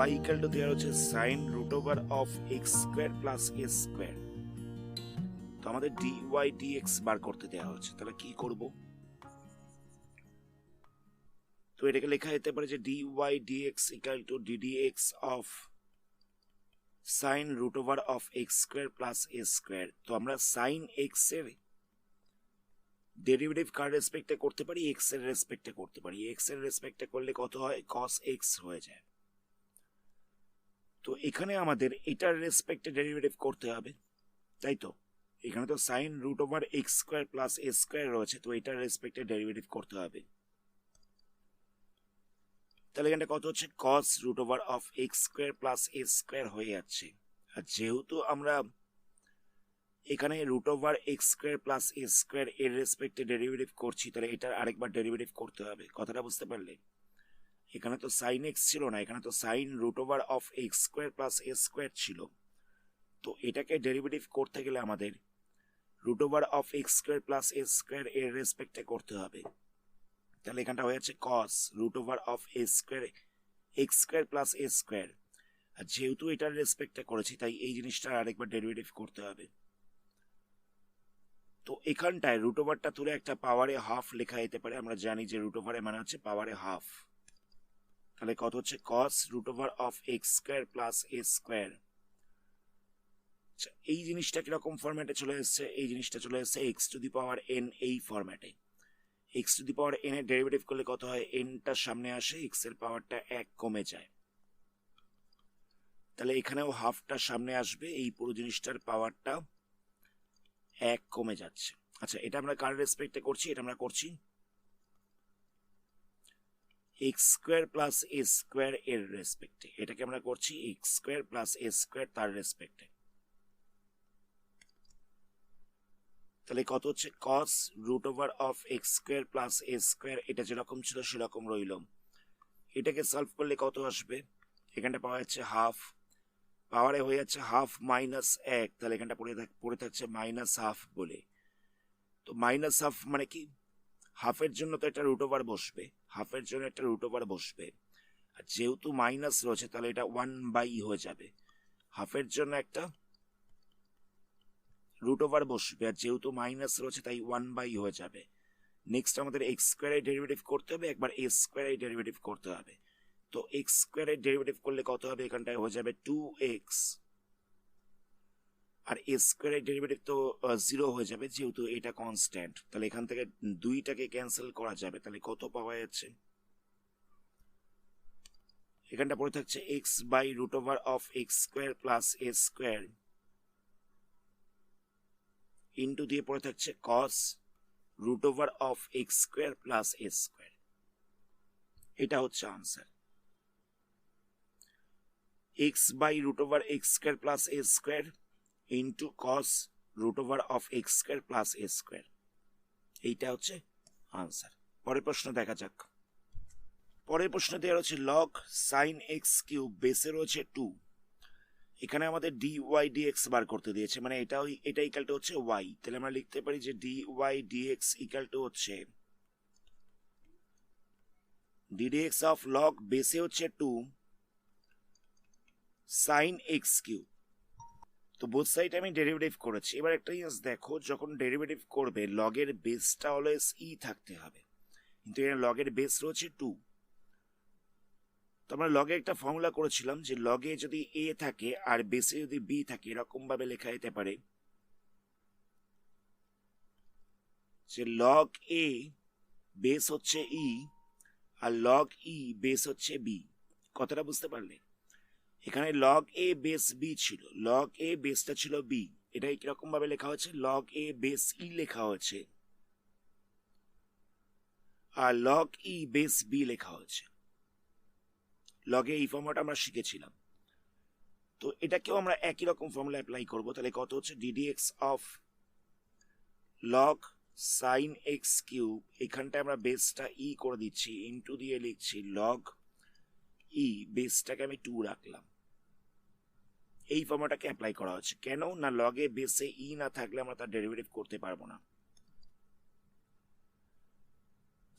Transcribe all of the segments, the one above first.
y equal to দেওয়া হচ্ছে sine root over of x square plus S square. তো আমাদের ডিওয়াই ডিএক্স বার করতে দেওয়া হচ্ছে, তাহলে কি করব? তো এটাকে লেখা যেতে পারে যে d y d x equal to d d x of sine root over of x square plus S square. তো আমরা সাইন এক্স এর ডেরিভেটিভ কার রেসপেক্টে করতে পারি? এক্স এর রেসপেক্টে করতে পারি। এক্স এর রেসপেক্টে করলে কত হয়? কস এক্স হয়ে যায়। তো এখানে আমাদের এটার রেসপেক্টে ডেরিভেটিভ করতে হবে, তাই তো? এখানে তো sine root over x square plus S square রয়েছে, তো এটার রেসপেক্টে ডেরিভেটিভ করতে হবে। তাহলে এখানে কত হচ্ছে? Cos root over of x square plus S square হয়ে যাচ্ছে। আর যেহেতু আমরা এখানে root over x square plus S square এর রেসপেক্টে ডেরিভেটিভ করছি, তাহলে এটার আরেকবার ডেরিভেটিভ করতে হবে। কথাটা বুঝতে পারলে? এখানে তো সাইন এক্স ছিল না, এখানে তো sine root over of x square plus S square ছিল। তো এটাকে ডেরিভেটিভ করতে গেলে আমাদের root over of x square plus S square এর রেসপেক্টে করতে হবে। তাহলে এখানটা হয়ে যাচ্ছে cos root over of S square X square plus S square. আর যেহেতু এটার রেসপেক্টে করেছি, তাই এই জিনিসটা আরেকবার ডেরিভেটিভ করতে হবে। তো এখানটায় রুট ওভারটা তুলে একটা পাওয়ারে হাফ লেখা যেতে পারে। আমরা জানি যে রুট ওভারে মানে হচ্ছে পাওয়ারে হাফ। তাহলে কত হচ্ছে? Cos root over of x square plus S square. এই জিনিসটা কিরকম ফরম্যাটে চলে এসছে? এই জিনিসটা চলে এসছে x two the power N এই ফরম্যাটে। X two the power N এর ডেরিভেটিভ করলে কত হয়? এনটা সামনে আসে, এক্স এর পাওয়ারটা 1 কমে যায়। তাহলে এখানেও হাফটা সামনে আসবে, এই পুরো জিনিসটার পাওয়ারটা 1 কমে যাচ্ছে। আচ্ছা, এটা আমরা কার রেসপেক্টে করছি? এটা আমরা করছি x square plus S square এর রেসপেক্টে। এটাকে আমরা করছি x square plus S square তার রেসপেক্টে। তাহলে কত হচ্ছে? Cos root over of x square plus S square. এটা যেরকম ছিল সেরকম রইল। এটাকে সলভ করলে কত আসবে? এখানটা পাওয়া যাচ্ছে হাফ, পাওয়ারে হয়ে যাচ্ছে হাফ মাইনাস 1। তাহলে এখানটা পড়ে থাকছে মাইনাস হাফ বলে। তো মাইনাস হাফ মানে কি? হাফের জন্য তো একটা রুট ওভার বসবে, হাফের জন্য একটা রুট ওভার বসবে। আর যেহেতু মাইনাস রয়েছে, তাহলে এটা 1/, হয়ে যাবে। হাফের জন্য একটা রুট ওভার বসবে, আর যেহেতু মাইনাস রয়েছে তাই 1/, হয়ে যাবে। নেক্সট আমাদের এক্স স্কোয়ারের ডেরিভেটিভ করতে হবে, একবার এস স্কোয়ারের ডেরিভেটিভ করতে হবে। তো এক্স স্কোয়ারের ডেরিভেটিভ করলে কত হবে? এখানটায় হয়ে যাবে 2x। আর এস স্কোয়ারের ডেরিভেটিভ তো 0 হয়ে যাবে, যেহেতু এটা কনস্ট্যান্ট। তাহলে এখান থেকে 2টাকে ক্যান্সেল করা যাবে। তাহলে কত পাওয়া যাচ্ছে? এখানটা পড়ে থাকছে x by root over of x square plus S square into দিয়ে পড়ে থাকছে cos root over of x square plus S square. এটা হচ্ছে answer. X by root over x square plus S square into cos root over of x square plus S square. এইটা হচ্ছে answer. পরের প্রশ্ন দেখা যাক। পরের প্রশ্ন দেওয়া হচ্ছে লগ সাইন এক্স কিউব বেসে রয়েছে 2। এখানে আমাদের ডি ওয়াই ডিএক্স বার করতে দিয়েছে, মানে এটা ইকাল টু হচ্ছে ওয়াই। তাহলে আমরা লিখতে পারি যে d y d x equal to হচ্ছে ডিডিএক্স অফ লগ বেসে হচ্ছে 2 সাইন এক্স কিউব। তো বোথ সাইড আমি ডেরিভেটিভ করেছি। এবার একটা জিনিস দেখো, যখন ডেরিভেটিভ করবে লগের বেসটা অলওয়েজ ই থাকতে হবে, কিন্তু এখানে লগের বেস রয়েছে 2। তো আমরা লগে একটা ফর্মুলা করেছিলাম যে লগে যদি এ থাকে আর বেসে যদি বি থাকে, এরকম ভাবে লেখা যেতে পারে যে লগ এ বেস হচ্ছে ই আর লগ ই বেস হচ্ছে বি। কথাটা বুঝতে পারলে? এখানে লগ এ বেস বি ছিল, লগ এ বেসটা ছিল বি। এটাই কিরকম ভাবে লেখা হয়েছে? লগ এ বেস ই লেখা হয়েছে, আর লগ ই বেস বি লেখা হয়েছে। লগে এই ফর্মুলাটা আমরা শিখেছিলাম। তো এটাকেও আমরা একই রকম ফর্মুলা অ্যাপ্লাই করবো। তাহলে কত হচ্ছে? D d x of log sign x cube, এখানটায় আমরা বেসটা ই করে দিচ্ছি, ইন্টু দিয়ে লিখছি লগ ই, বেসটাকে আমি 2 রাখলাম। এই ফর্মুলাটাকে অ্যাপ্লাই করা হচ্ছে। কেন না? লগে বেসে ই না থাকলে আমরা তার ডেরিভেটিভ করতে পারবো না।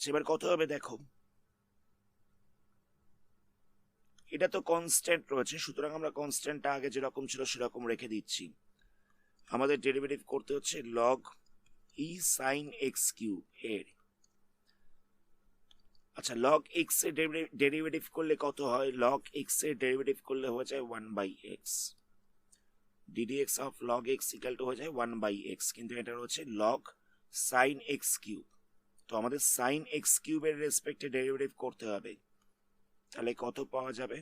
এবার কত হবে দেখো, এটা তো কনস্ট্যান্ট রয়েছে, সুতরাং আমরা কনস্ট্যান্টটা আগে যেরকম ছিল সেরকম রেখে দিচ্ছি। আমাদের ডেরিভেটিভ করতে হচ্ছে লগ ই সাইন এক্স কিউব এর। আচ্ছা, লগ এক্স এর ডেরিভেটিভ করলে কত হয়? লগ এক্স এর ডেরিভেটিভ করলে হয়ে যায় 1/x, ddx of log x equal to হয়ে যায় 1/x, কিন্তু এটা হচ্ছে লগ সাইন এক্স কিউব। তো আমাদের সাইন এক্স কিউবের রেসপেক্টে ডেরিভেটিভ করতে হবে, তাহলে কত পাওয়া যাবে?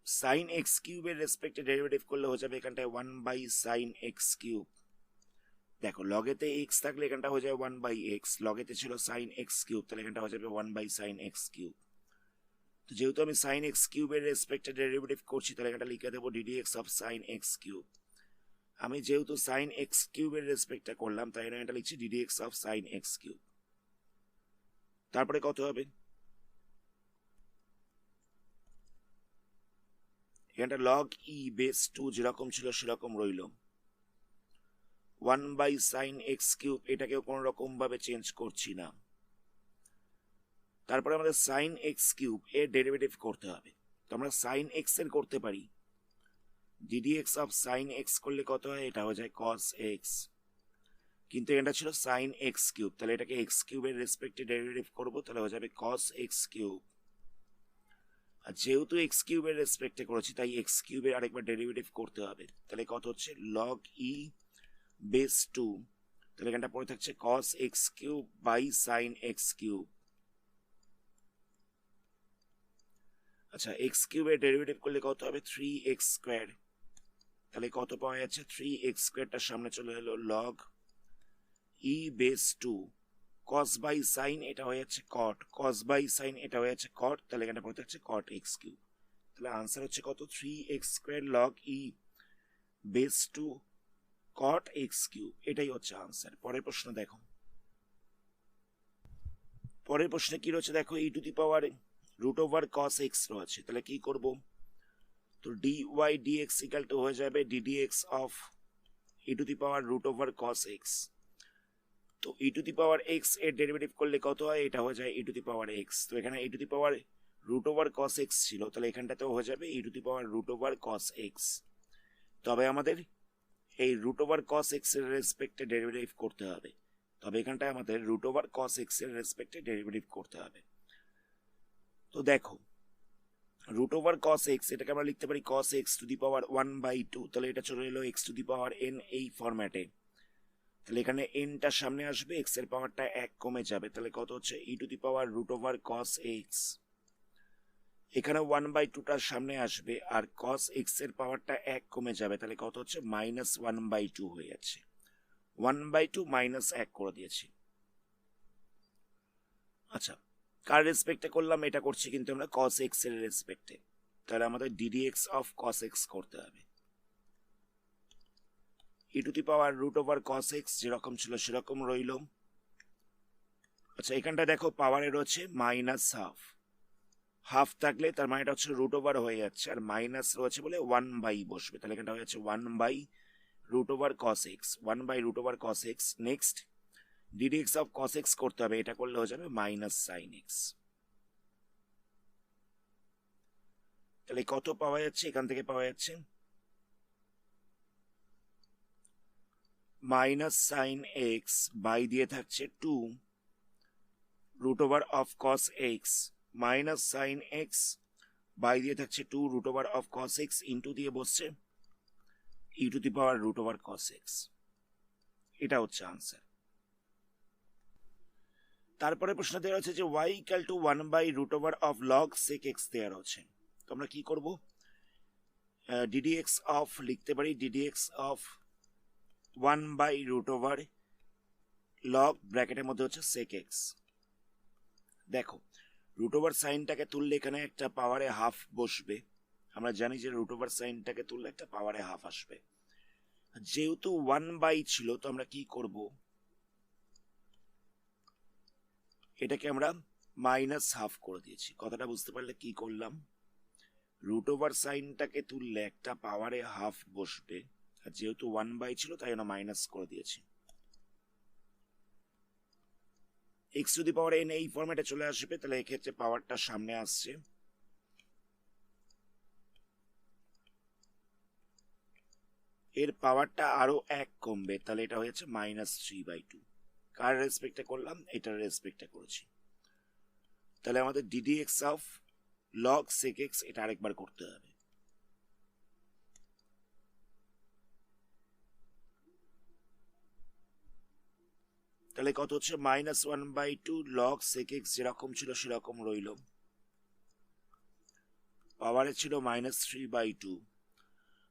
সাইন এক্স কিউবের রেসপেক্টে ডেরিভেটিভ করলে হয়ে যাবে এখানটায় 1/sin x কিউব। দেখো, লগেতে এক্স থাকলে এখানটা হয়ে যায় 1/x, লগেতে ছিল সাইন এক্স কিউব, তাহলে এখানটা হয়ে যাবে 1/sin x কিউব। তো যেহেতু আমি সাইন এক্স কিউবের রেসপেক্টে ডেরিভেটিভ করছি, তাহলে এখানটা লিখে দেবো ddx of sign x cube. আমি যেহেতু সাইন এক্স কিউবের রেসপেক্টটা করলাম, তাই এটা লিখছি ddx of sign x cube. তারপরে কত হবে? এখানটা লগ ই বেস 2 যেরকম ছিল সেরকম রইল, 1/sin x কিউব, এটাকেও কোনো রকম ভাবে চেঞ্জ করছি না। তারপরে আমাদের সাইন এক্স কিউব এর ডেরিভেটিভ করতে হবে। তো আমরা সাইন এক্স এর করতে পারি, ddx অফ সাইন এক্স করলে কত হয়? এটা হয়ে যায় cos x, কিন্তু এটা ছিল সাইন এক্স কিউব, তাহলে এটাকে এক্স কিউবের রেসপেক্টে ডেরিভেটিভ করবো, তাহলে হয়ে যাবে cos x কিউব। আর যেহেতু এক্স কিউবের রেসপেক্টে করেছি, তাই এক্স কিউবের আরেকবার ডেরিভেটিভ করতে হবে, তাহলে কত হচ্ছে? লগ ই বেস 2, তাহলে এখানটা পড়ে থাকছে cos x cube by sine x cube. আচ্ছা, এক্স কিউবের ডেরিভেটিভ করলে কত হবে? 3x স্কোয়ার, তাহলে কত পাওয়া যাচ্ছে? 3x স্কোয়ারটার সামনে চলে এলো log e base 2, cos by sine এটা হয়ে যাচ্ছে cot, cos বাই সাইন এটা হয়ে যাচ্ছে cot, তাহলে এখানে পড়ে থাকছে cot x কিউব। তাহলে আনসার হচ্ছে কত? 3x square log e base 2 cot x cube, এটাই হচ্ছে আনসার। পরের প্রশ্ন দেখো, পরের প্রশ্নে কি রয়েছে দেখো, E to the power root over cos x রয়েছে, তাহলে কি করব? তো dy dx ইকাল টু হয়ে যাবে ddx of e to the power root over cos x। তো e to the power x এর ডেরিভেটিভ করলে কত হয়? এটা হয়ে যায় ই টু দি পাওয়ার x। তো এখানে E to the power root over cos x ছিল, তাহলে এখানটাতেও হয়ে যাবে E to the power root over cos x। তবে আমাদের এই রুট ওভার cos x এর রেসপেক্টে ডেরিভেটিভ করতে হবে, তবে এখানটায় আমাদের রুট ওভার cos x এর রেসপেক্টে ডেরিভেটিভ করতে হবে। তো দেখো, রুট ওভার cos x এটাকে আমরা লিখতে পারি cos x টু দি পাওয়ার 1/2, তাহলে এটা চলে এলো x two the power n এই ফরম্যাটে। তাহলে এখানে nটা সামনে আসবে, x এর পাওয়ারটা 1 কমে যাবে, তাহলে কত হচ্ছে? E to the power root over cos x। এখানে 1/2টা সামনে আসবে, আর cos x এর পাওয়ারটা 1 কমে যাবে, তাহলে কত হচ্ছে? -1/2 হয়ে যাচ্ছে। 1/2 -1 করে দিয়েছি। আচ্ছা, কার রেসপেক্টে করলাম? এটা করছি কিন্তু আমরা cos x এর রেসপেক্টে, তাহলে আমাদের ddx অফ cos x করতে হবে। E to the power root over cos x যেরকম ছিল সেরকম রইল। আচ্ছা, এখানটা দেখো পাওয়ারে রয়েছে -1/2, হাফ থাকলে তার মানে এটা হচ্ছে রুট ওভার হয়ে যাচ্ছে, আর মাইনাস রয়েছে বলে 1/, বসবে, তাহলে এখানটা হয়ে যাচ্ছে 1/root over cos x, 1/root over cos x। Next ddx of cos x করতে হবে, এটা করলে হয়ে যাবে -sin x। তাহলে কত পাওয়া যাচ্ছে? এখান থেকে পাওয়া যাচ্ছে -sin x বাই দিয়ে থাকছে 2 root over of cos x -sin x by দিয়ে থাকছে 2 root over of cos x into দিয়ে বসছে e to the power root over cos x। এটা হচ্ছে আনসার। তারপরে প্রশ্ন দেওয়া আছে যে y equal to 1/root over of log sec x দেওয়া আছে। তো আমরা কি করব? ddx of লিখতে পারি ddx of 1/root over log ব্র্যাকেটের মধ্যে হচ্ছে sec x। দেখো, রুট ওভার সাইনটাকে তুললে এখানে একটা পাওয়ারে হাফ বসবে, আমরা জানি যে রুট ওভার সাইনটাকে তুললে একটা পাওয়ারে হাফ আসবে। যেহেতু 1/, ছিল, তো আমরা কি করব? এটাকে আমরা -1/2 করে দিয়েছি। কথাটা বুঝতে পারলে কি করলাম? রুট ওভার সাইনটাকে তুললে একটা পাওয়ারে হাফ বসবে, আর যেহেতু 1/, ছিল তাই আমরা মাইনাস করে দিয়েছি। X two the power N এই ফরম্যাটে চলে আসবে, তাহলে এক্ষেত্রে পাওয়ারটা সামনে আসছে। এর পাওয়ারটা আরো 1 কমবে, তাহলে এটা হয়েছে -3/2। কার রেসপেক্টে করলাম? এটার রেসপেক্টে করেছি। তাহলে আমাদের ddx of log sec x এটা আরেকবার করতে হবে। তাহলে কত হচ্ছে? -1/2 log sec x যেরকম ছিল সেরকম রইল, পাওয়ারে ছিল -3/2।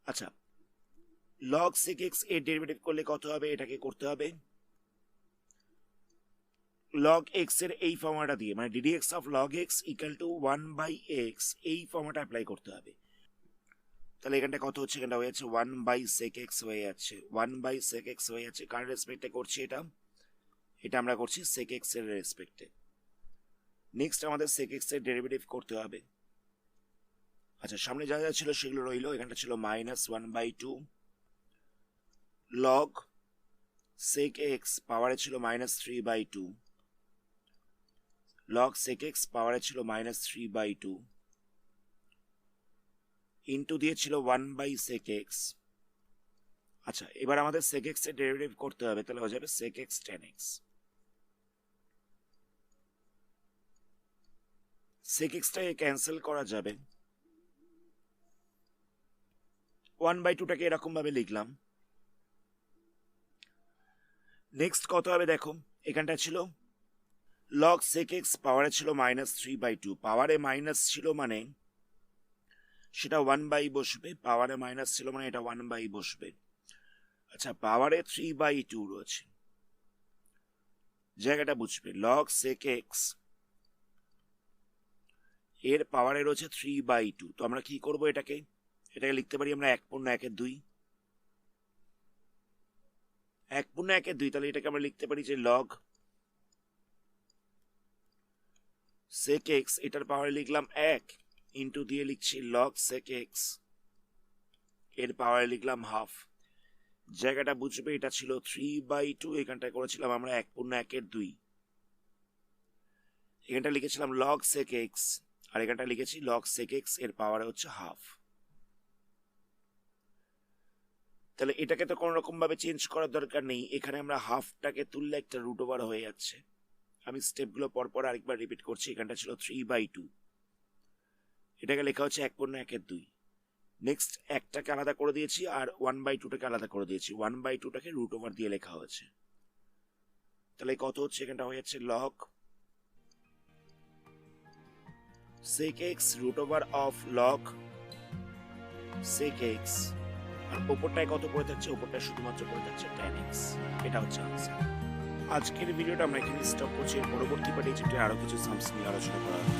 আচ্ছা, log sec x এর ডেরিভেটিভ করলে কত হবে? এটাকে করতে হবে log x এর এই ফর্মুলাটা দিয়ে, মানে ddx of log x equal to 1/x, এই ফর্মুলাটা অ্যাপ্লাই করতে হবে। তাহলে এখানটা কত হচ্ছে? এখানটা হয়ে যাচ্ছে 1/sec x হয়ে যাচ্ছে, 1/sec x হয়ে যাচ্ছে। কার রেসপেক্টে করছি এটা? এটা আমরা করছি sec x এর রেসপেক্টে। নেক্সট আমাদের sec x এর ডেরিভেটিভ করতে হবে। আচ্ছা, সামনে যা যা ছিল সেগুলো রইলো। এখানটা ছিল -1/2 log sec x, পাওয়ারে ছিল -3/2 log sec x, পাওয়ারে ছিল -3/2 ইন্টু দিয়েছিল 1/sec x। আচ্ছা, এবার আমাদের sec x এর ডেরিভেটিভ করতে হবে, তাহলে হয়ে যাবে sec x tan x। sec x টাকে ক্যান্সেল করা যাবে, 1/2টাকে এরকম ভাবে লিখলাম। নেক্সট কত হবে দেখো, এখানটা ছিল log sec x, পাওয়ারে ছিল -3/2, পাওয়ারে মাইনাস ছিল মানে সেটা 1/, বসবে, পাওয়ারে মাইনাস ছিল মানে এটা 1/, বসবে। আচ্ছা, পাওয়ারে 3/2 রয়েছে, জায়গাটা বুঝবে। log sec x এর পাওয়ারে রয়েছে 3/2, তো আমরা কি করব? এটাকে লিখতে পারি আমরা 1/2, 1/2। তাহলে এটাকে আমরা লিখতে পারি যে log sec x, এটার পাওয়ারে লিখলাম 1, ইন্টু দিয়ে লিখছি log sec x এর পাওয়ারে লিখলাম 1/2। জায়গাটা বুঝবে, এটা ছিল 3/2, এখানটা করেছিলাম আমরা 1/2। এখানটা লিখেছিলাম log sec x, আর এখানটা লিখেছি log sec x এর পাওয়ারে হচ্ছে 1/2। তাহলে এটাকে তো কোন রকম ভাবে চেঞ্জ করার দরকার নেই, এখানে আমরা হাফটাকে তুললে একটা রুট ওভার হয়ে যাচ্ছে। আমি স্টেপগুলো পরপর আরেকবার রিপিট করছি। এখানটা ছিল 3/2, এটাকে লেখা হচ্ছে 1/2। নেক্সট একটাকে আলাদা করে দিয়েছি আর 1/2টাকে আলাদা করে দিয়েছি, 1/2টাকে রুট ওভার দিয়ে লেখা হয়েছে। তাহলে কত হচ্ছে? এখানটা হয়ে যাচ্ছে log sec x root over of log sec x, আর ওপরটায় কত পড়ে থাকছে? ওপরটায় শুধুমাত্র পড়ে থাকছে tan x। এটা হচ্ছে আনসার। আজকের ভিডিওটা আমরা এখানে স্টপ করছি। পরবর্তী পার্টে আরো কিছু সামস নিয়ে আলোচনা করা হবে।